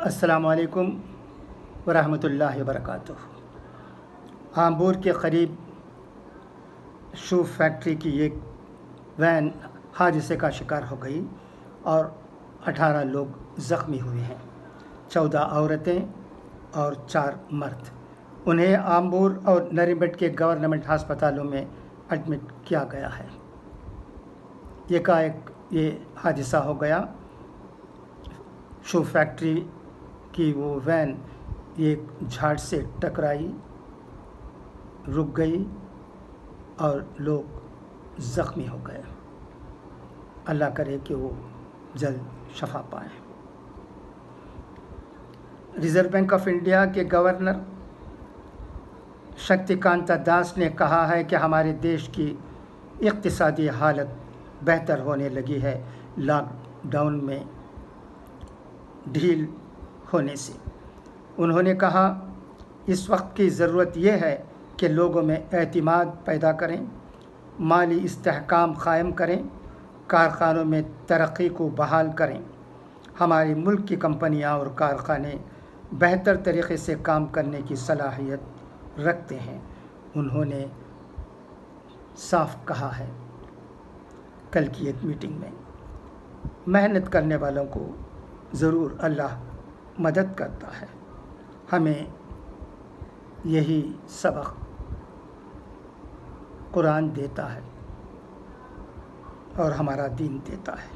अस्सलामु अलैकुम वरहमतुल्लाहि वबरकातुह। आम्बूर के करीब शू फैक्ट्री की एक वैन हादसे का शिकार हो गई और 18 लोग ज़ख्मी हुए हैं, 14 औरतें और 4 मर्द। उन्हें आम्बूर और नरीबेट के गवर्नमेंट अस्पतालों में एडमिट किया गया है। एकाएक ये हादसा हो गया। शू फैक्ट्री की वो वैन एक झाड़ से टकराई, रुक गई और लोग ज़ख्मी हो गए। अल्लाह करे कि वो जल्द शफा पाएँ। रिज़र्व बैंक ऑफ इंडिया के गवर्नर शक्तिकांता दास ने कहा है कि हमारे देश की इक़्तिसादी हालत बेहतर होने लगी है लॉकडाउन में ढील होने से। उन्होंने कहा, इस वक्त की ज़रूरत यह है कि लोगों में एतमाद पैदा करें, माली इस्तेहकाम क़ायम करें, कारखानों में तरक्की को बहाल करें। हमारे मुल्क की कंपनियां और कारखाने बेहतर तरीक़े से काम करने की सलाहियत रखते हैं। उन्होंने साफ कहा है कल की एक मीटिंग में, मेहनत करने वालों को ज़रूर अल्लाह मदद करता है। हमें यही सबक कुरान देता है और हमारा दीन देता है।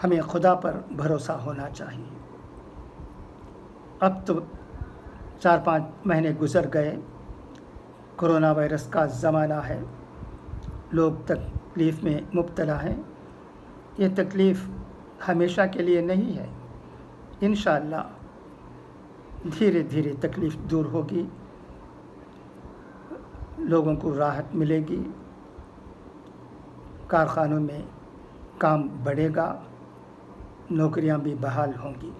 हमें खुदा पर भरोसा होना चाहिए। अब तो 4-5 महीने गुज़र गए, कोरोना वायरस का ज़माना है, लोग तकलीफ़ में मुब्तला हैं। ये तकलीफ़ हमेशा के लिए नहीं है। इंशाअल्लाह धीरे धीरे तकलीफ़ दूर होगी, लोगों को राहत मिलेगी, कारखानों में काम बढ़ेगा, नौकरियां भी बहाल होंगी,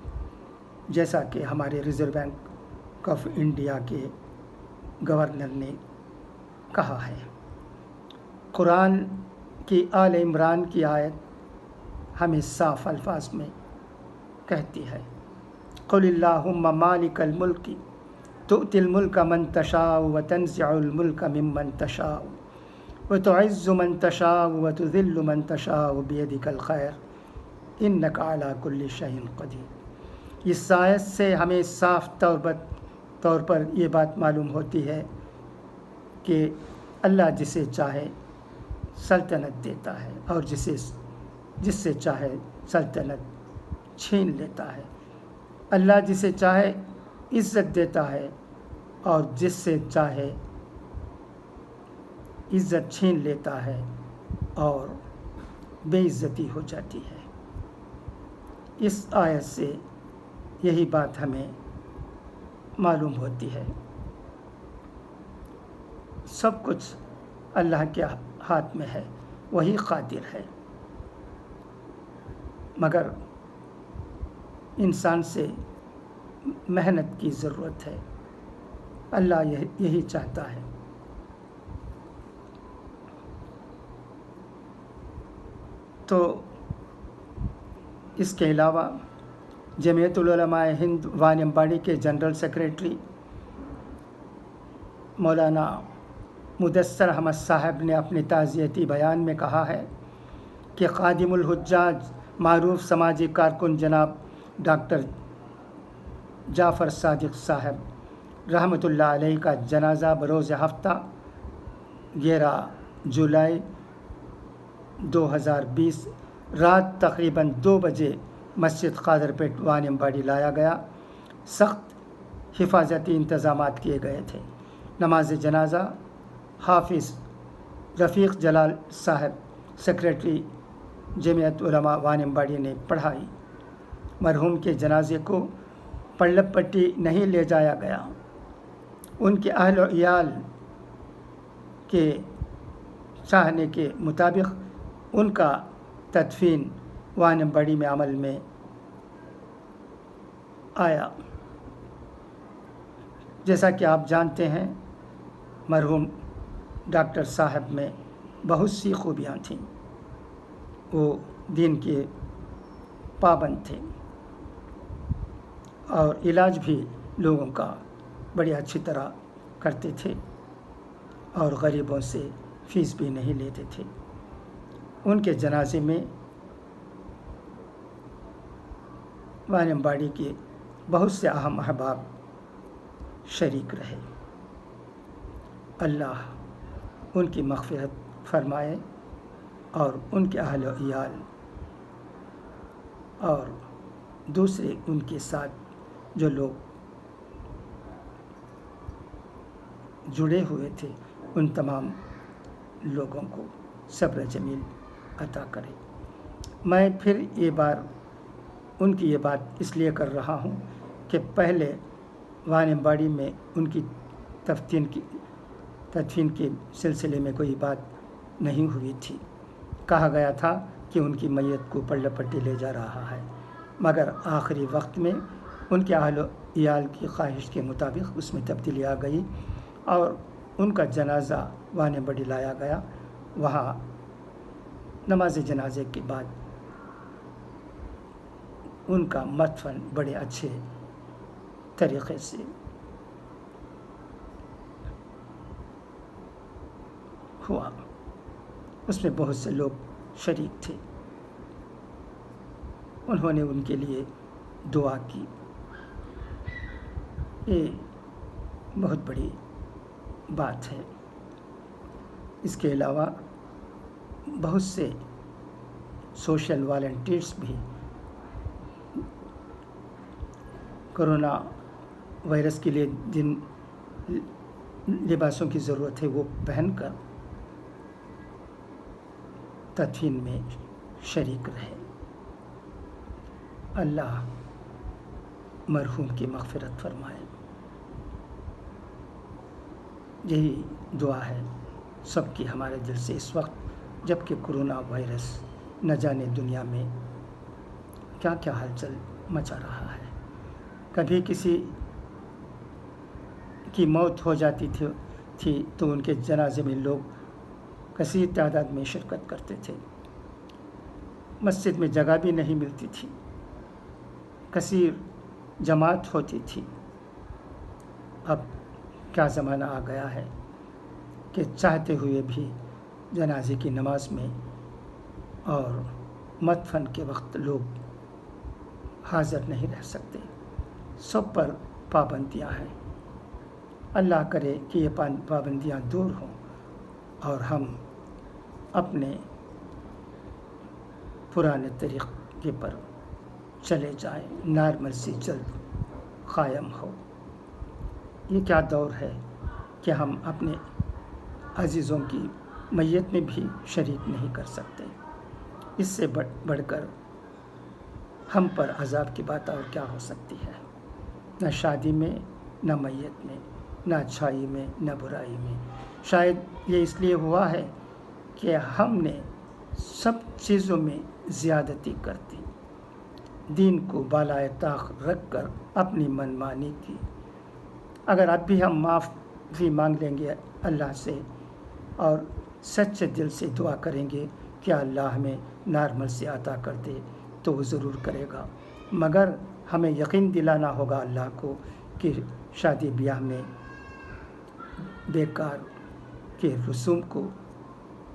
जैसा कि हमारे रिज़र्व बैंक ऑफ इंडिया के गवर्नर ने कहा है। कुरान की आल इमरान की आयत हमें साफ अल्फाज में कहती है, क़ुलिल्लाहुम्मा मालिकल मुल्क तुअतिल मुल्क मन तशाउ व तंज़िउल मुल्क मिम्मन तशाउ व तुइज़्ज़ु मन तशाउ व तुज़िल्लु मन तशाउ बियदिकल खैर इन्नका अला कुल्लि शैइन क़दीर। इस आयत से हमें साफ तौर पर ये बात मालूम होती है कि अल्लाह जिसे चाहे सल्तनत देता है और जिससे चाहे सल्तनत छीन लेता है। अल्लाह जिसे चाहे इज़्ज़त देता है और जिससे चाहे इज़्ज़त छीन लेता है और बेइज्जती हो जाती है। इस आयत से यही बात हमें मालूम होती है। सब कुछ अल्लाह के हाथ में है, वही क़ादिर है, मगर इंसान से मेहनत की ज़रूरत है। अल्लाह यही चाहता है। तो इसके अलावा जमीयतुल उलमाए हिंद वानियम्बाड़ी के जनरल सेक्रेटरी मौलाना मुदस्सर अहमद साहब ने अपने ताज़ियती बयान में कहा है कि ख़ादिमुल हुज्जाज मारूफ समाजी कारकुन जनाब डॉक्टर जाफ़र सादिक साहब रहमतुल्लाह अलैहि का जनाज़ा बरोज़ हफ्ता 11 जुलाई 2020 रात तकरीबन 2 बजे मस्जिद क़ादरपेट वानियम्बाड़ी लाया गया। सख्त हिफाजती इंतज़ामात किए गए थे। नमाज जनाज़ा हाफिज़ रफ़ीक़ जलाल साहब सेक्रेटरी जमीयत उलमा वानियम्बाड़ी ने पढ़ाई। मरहूम के जनाजे को पल्लव पट्टी नहीं ले जाया गया। उनके अहल और इयाल के चाहने के मुताबिक उनका तदफीन वानियम्बाड़ी में अमल में आया। जैसा कि आप जानते हैं, मरहूम डॉक्टर साहब में बहुत सी खूबियाँ थीं। वो दीन के पाबंद थे اور علاج بھی لوگوں کا بڑی اچھی طرح کرتے تھے اور غریبوں سے فیس بھی نہیں لیتے تھے۔ ان کے جنازے میں وانمباڑی کے بہت سے اہم احباب شریک رہے۔ اللہ ان کی مغفرت فرمائے اور ان کے اہل و عیال اور دوسرے ان کے ساتھ جو لوگ جڑے ہوئے تھے ان تمام لوگوں کو صبر جمیل عطا کرے۔ میں پھر ان کی یہ بات اس لیے کر رہا ہوں کہ پہلے وانمباڑی میں ان کی تدفین کے سلسلے میں کوئی بات نہیں ہوئی تھی۔ کہا گیا تھا کہ ان کی میت کو پلڑ پٹی لے جا رہا ہے، مگر آخری وقت میں ان کے اہل و عیال کی خواہش کے مطابق اس میں تبدیلی آ گئی اور ان کا جنازہ وانمباڑی لایا گیا۔ وہاں نماز جنازے کے بعد ان کا مدفن بڑے اچھے طریقے سے ہوا۔ اس میں بہت سے لوگ شریک تھے۔ انہوں نے ان کے لیے دعا کی۔ یہ بہت بڑی بات ہے۔ اس کے علاوہ بہت سے سوشل والنٹیئرس بھی کرونا وائرس کے لیے جن لباسوں کی ضرورت ہے وہ پہن کر تدفین میں شریک رہے۔ اللہ مرحوم کی مغفرت فرمائے۔ یہی دعا ہے سب کی ہمارے دل سے اس وقت جب کہ کرونا وائرس نہ جانے دنیا میں کیا کیا ہلچل مچا رہا ہے۔ کبھی کسی کی موت ہو جاتی تھی تو ان کے جنازے میں لوگ کثیر تعداد میں شرکت کرتے تھے۔ مسجد میں جگہ بھی نہیں ملتی تھی، کثیر جماعت ہوتی تھی۔ اب کیا زمانہ آ گیا ہے کہ چاہتے ہوئے بھی جنازے کی نماز میں اور مدفن کے وقت لوگ حاضر نہیں رہ سکتے۔ سب پر پابندیاں ہیں۔ اللہ کرے کہ یہ پابندیاں دور ہوں اور ہم اپنے پرانے طریقے پر چلے جائیں، نارملسی جلد قائم ہو۔ یہ کیا دور ہے کہ ہم اپنے عزیزوں کی میت میں بھی شریک نہیں کر سکتے۔ اس سے بڑھ کر ہم پر عذاب کی بات اور کیا ہو سکتی ہے؟ نہ شادی میں، نہ میت میں، نہ اچھائی میں، نہ برائی میں۔ شاید یہ اس لیے ہوا ہے کہ ہم نے سب چیزوں میں زیادتی کر دی، دین کو بالائے طاق رکھ کر اپنی منمانی کی۔ اگر اب بھی ہم معافی مانگ لیں گے اللہ سے اور سچے دل سے دعا کریں گے کہ اللہ ہمیں نارمل سے عطا کر دے تو وہ ضرور کرے گا، مگر ہمیں یقین دلانا ہوگا اللہ کو کہ شادی بیاہ میں بیکار کے رسوم کو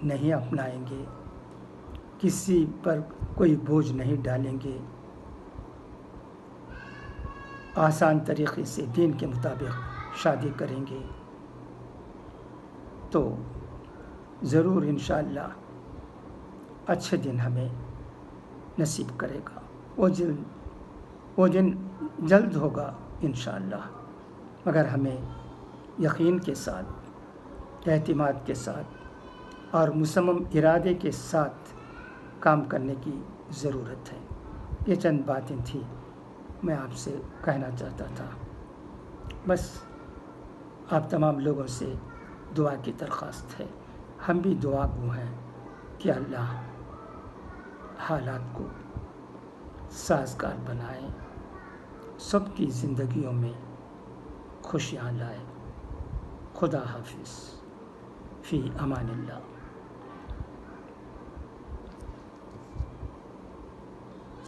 نہیں اپنائیں گے، کسی پر کوئی بوجھ نہیں ڈالیں گے، آسان طریقے سے دین کے مطابق شادی کریں گے تو ضرور انشاءاللہ اچھے دن ہمیں نصیب کرے گا۔ وہ دن جلد ہوگا انشاءاللہ، مگر ہمیں یقین کے ساتھ، اعتماد کے ساتھ اور مصمم ارادے کے ساتھ کام کرنے کی ضرورت ہے۔ یہ چند باتیں تھیں میں آپ سے کہنا چاہتا تھا۔ بس آپ تمام لوگوں سے دعا کی درخواست ہے، ہم بھی دعا گو ہیں کہ اللہ حالات کو سازگار بنائے، سب کی زندگیوں میں خوشیاں لائے۔ خدا حافظ، فی امان اللہ۔